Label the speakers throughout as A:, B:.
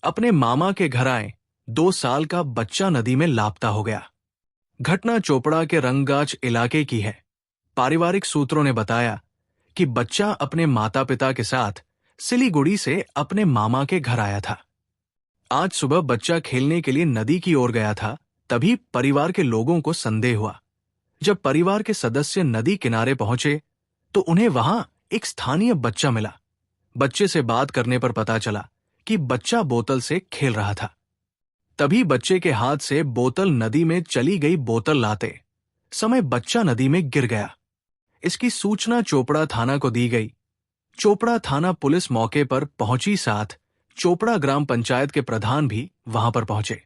A: अपने मामा के घर आए 2 साल का बच्चा नदी में लापता हो गया। घटना चोपड़ा के रंगगाछ इलाके की है। पारिवारिक सूत्रों ने बताया कि बच्चा अपने माता पिता के साथ सिलीगुड़ी से अपने मामा के घर आया था। आज सुबह बच्चा खेलने के लिए नदी की ओर गया था, तभी परिवार के लोगों को संदेह हुआ। जब परिवार के सदस्य नदी किनारे पहुंचे तो उन्हें वहां एक स्थानीय बच्चा मिला। बच्चे से बात करने पर पता चला कि बच्चा बोतल से खेल रहा था। तभी बच्चे के हाथ से बोतल नदी में चली गई बोतल लाते समय बच्चा नदी में गिर गया। इसकी सूचना चोपड़ा थाना को दी गई। चोपड़ा थाना पुलिस मौके पर पहुंची, साथ चोपड़ा ग्राम पंचायत के प्रधान भी वहां पर पहुंचे।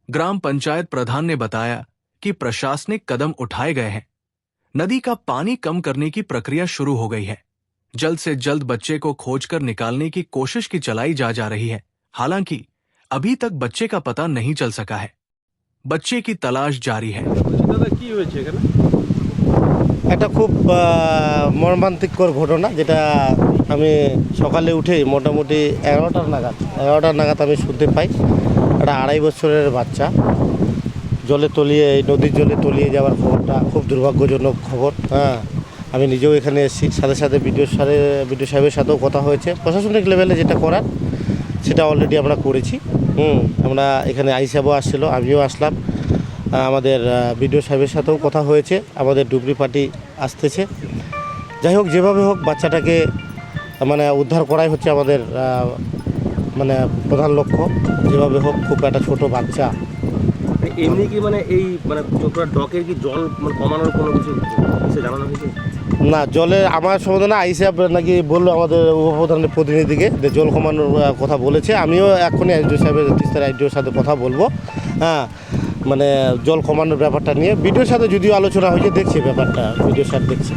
A: ग्राम पंचायत प्रधान ने बताया कि प्रशासनिक कदम उठाए गए हैं। नदी का पानी कम करने की प्रक्रिया शुरू हो गई है। जल्द से जल्द बच्चे को खोजकर निकालने की कोशिश की चलाई जा रही है। हालांकि अभी तक बच्चे का पता नहीं चल सका है। बच्चे की तलाश जारी है।
B: একটা খুব মর্মান্তিকর ঘটনা, যেটা আমি সকালে উঠে মোটামুটি 11টার নাগাদ আমি শুনতে পাই। একটা 2.5 বছরের বাচ্চা জলে তলিয়ে, এই নদীর জলে তলিয়ে যাওয়ার খবরটা খুব দুর্ভাগ্যজনক খবর। আমি নিজেও এখানে এসেছি, সাথে সাথে বিডিও সাহেবের সাথেও কথা হয়েছে। প্রশাসনিক লেভেলে যেটা করার সেটা অলরেডি আমরা করেছি। আমরা এখানে আই সাহেবও আসছিল, আমিও আসলাম। আমাদের বিডিও সাহেবের সাথেও কথা হয়েছে, আমাদের ডুবরি পার্টি আসতেছে। যাই হোক, যেভাবে হোক বাচ্চাটাকে মানে উদ্ধার করাই হচ্ছে আমাদের মানে প্রধান লক্ষ্য। যেভাবে হোক, খুব একটা ছোট বাচ্চা।
C: এমনি কি মানে এই মানে চোপড়া ডকের কি জল মানে কমানোর কোনো কিছু জানানো হয়েছে?
B: না, জলের আমার সম্বন্ধে না, আই সাহেব নাকি বললো আমাদের উপপ্রধানের প্রতিনিধিকে যে জল কমানোর কথা বলেছে। আমিও এখনই আইডিও সাহেবের তিস্তার আইডিওর সাথে কথা বলবো। মানে জল কমানোর ব্যাপারটা নিয়ে বিডিওর সাথে যদিও আলোচনা হয়েছে, দেখছি ব্যাপারটা, বিডিও সাহেব দেখছে।